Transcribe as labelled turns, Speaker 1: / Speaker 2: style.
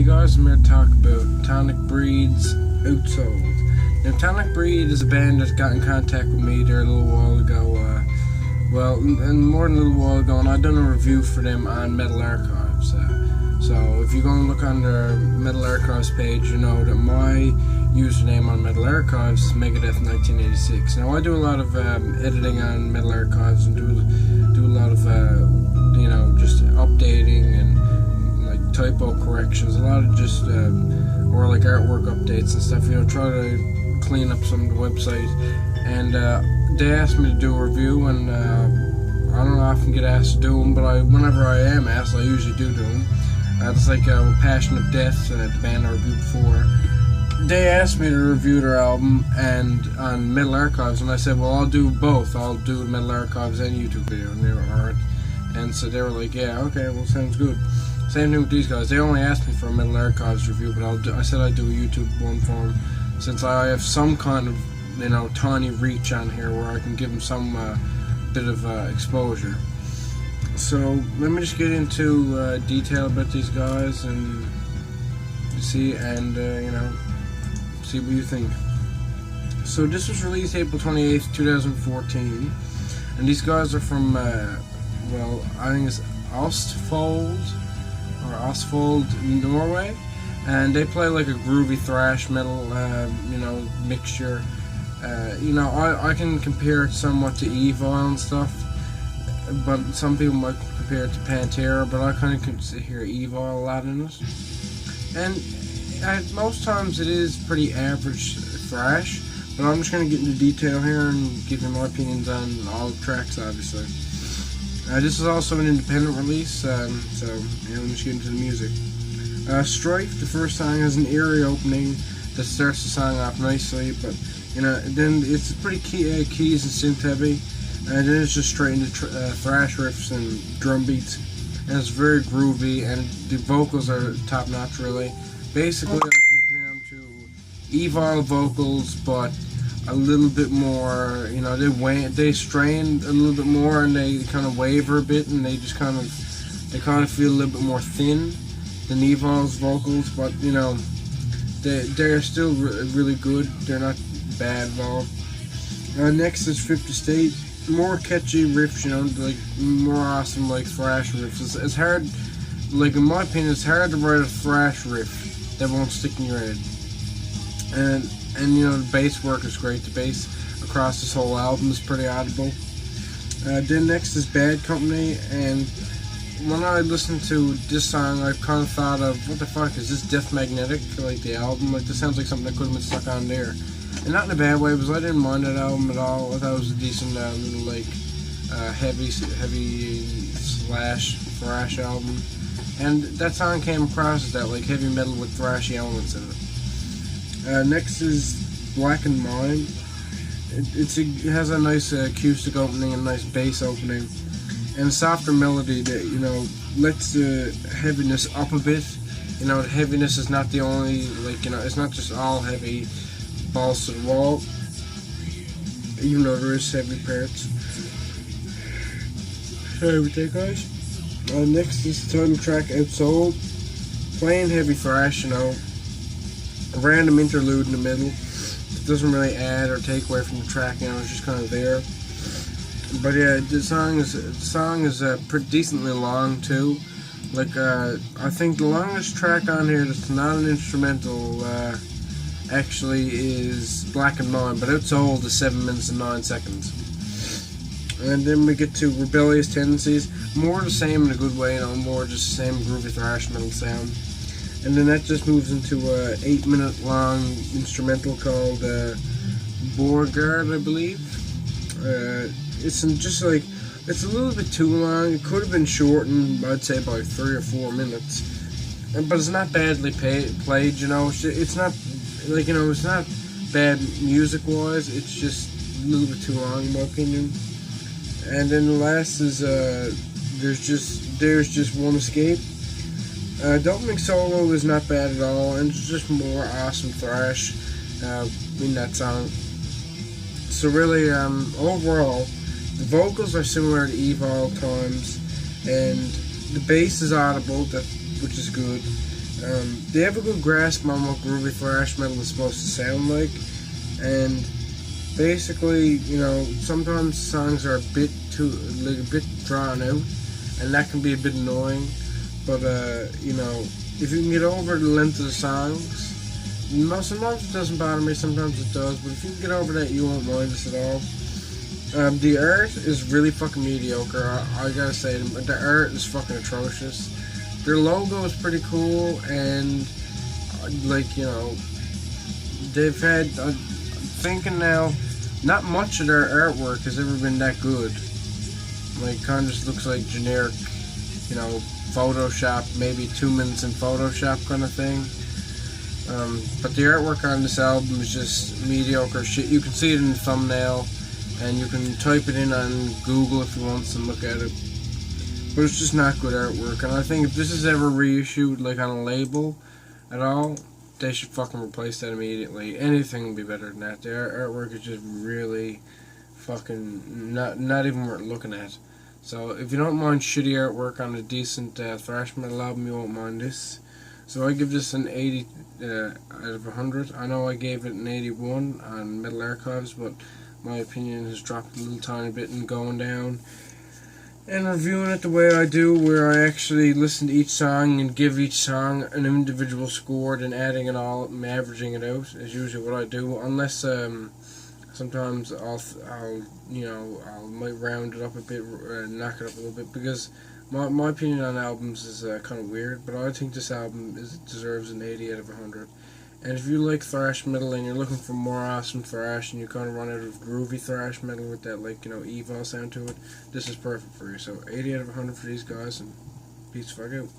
Speaker 1: Hey guys, I'm here to talk about Tonic Breed's Outsold. Now, Tonic Breed is a band that got in contact with me there a little while ago. And more than a little while ago, and I've done a review for them on Metal Archives. So if you go and look on their Metal Archives page, you know that my username on Metal Archives is Megadeth1986. Now, I do a lot of editing on Metal Archives and do a lot of just updating and typo corrections, a lot of just or like artwork updates and stuff, try to clean up some of the website. And they asked me to do a review, and I don't often get asked to do them, but whenever I am asked, I usually do them. It's like Passion of Death, the band I reviewed before. They asked me to review their album and on Metal Archives, and I said, well, I'll do both. I'll do Metal Archives and YouTube video, and they were alright. And so they were like, yeah, okay, well, sounds good. Same thing with these guys. They only asked me for a Metal Archives review, but I said I'd do a YouTube one for them, since I have some kind of, tiny reach on here where I can give them some bit of exposure. So let me just get into detail about these guys and see what you think. So this was released April 28th, 2014, and these guys are from I think it's Outsold, Norway, and they play like a groovy thrash metal, mixture. I can compare it somewhat to Evil and stuff, but some people might compare it to Pantera, but I kind of can hear Evil a lot in it. And most times it is pretty average thrash, but I'm just going to get into detail here and give you my opinions on all the tracks, obviously. This is also an independent release, so let's get into the music. Strike, the first song, has an eerie opening that starts the song off nicely, but then it's pretty keys and synth heavy, and then it's just straight into thrash riffs and drum beats, and it's very groovy, and the vocals are top notch, really. Basically, I compare them to Evil vocals, but a little bit more, they strain a little bit more, and they kind of waver a bit, and they kind of feel a little bit more thin than Evol's vocals, but they're still really good. They're not bad at all. Next is 50 State, more catchy riffs, like more awesome like thrash riffs. It's hard, like in my opinion, it's hard to write a thrash riff that won't stick in your head. And the bass work is great. The bass across this whole album is pretty audible. Then next is Bad Company, and when I listened to this song, I kind of thought of, what the fuck, is this Death Magnetic, like the album? Like, this sounds like something that could have been stuck on there. And not in a bad way, because I didn't mind that album at all. I thought it was a decent little, like, heavy slash thrash album. And that song came across as that, like, heavy metal with thrashy elements in it. Next is Black and Mine. It has a nice acoustic opening and a nice bass opening, and a softer melody that lets the heaviness up a bit. The heaviness is not the only, it's not just all heavy balls to the wall, even though there is heavy parts. Sorry about that, guys. Next is the title track, Outsold. Plain heavy thrash, a random interlude in the middle. It doesn't really add or take away from the track, it's just kind of there. But yeah, the song is pretty decently long too. Like I think the longest track on here that's not an instrumental actually is Black and Mine, but Outsold is 7 minutes and 9 seconds. And then we get to Rebellious Tendencies, more the same in a good way, more just the same groovy thrash metal sound. And then that just moves into a 8-minute long instrumental called Borgard, I believe. It's a little bit too long. It could have been shortened, I'd say, by 3 or 4 minutes. But it's not badly played. It's not it's not bad music-wise. It's just a little bit too long, in my opinion. And then the last is There's Just One Escape. The opening solo is not bad at all, and it's just more awesome thrash in that song. So really, overall, the vocals are similar to Evil times, and the bass is audible, which is good. They have a good grasp on what groovy thrash metal is supposed to sound like, and basically, you know, sometimes songs are a bit drawn out, and that can be a bit annoying. But you know, if you can get over the length of the songs, sometimes it doesn't bother me, sometimes it does. But if you can get over that, you won't mind this at all. The art is really fucking mediocre. I gotta say, the art is fucking atrocious. Their logo is pretty cool, and like, you know, they've had. Thinking now, not much of their artwork has ever been that good. Like, kind of just looks like generic, you know, Photoshop, maybe 2 minutes in Photoshop kind of thing. But the artwork on this album is just mediocre shit. You can see it in the thumbnail, and you can type it in on Google if you want to look at it. But it's just not good artwork, and I think if this is ever reissued, like on a label at all, they should fucking replace that immediately. Anything would be better than that. Their artwork is just really fucking not even worth looking at. So if you don't mind shitty artwork on a decent thrash metal album, you won't mind this. So I give this an 80 out of 100. I know I gave it an 81 on Metal Archives, but my opinion has dropped a little tiny bit and going down. And reviewing it the way I do, where I actually listen to each song and give each song an individual score, then adding it all and averaging it out, is usually what I do. Unless sometimes I'll might round it up a bit, knock it up a little bit, because my opinion on albums is kind of weird. But I think this album deserves an 80 out of 100. And if you like thrash metal and you're looking for more awesome thrash and you kind of run out of groovy thrash metal with that, like, you know, evil sound to it, this is perfect for you. So 80 out of 100 for these guys, and peace fuck out.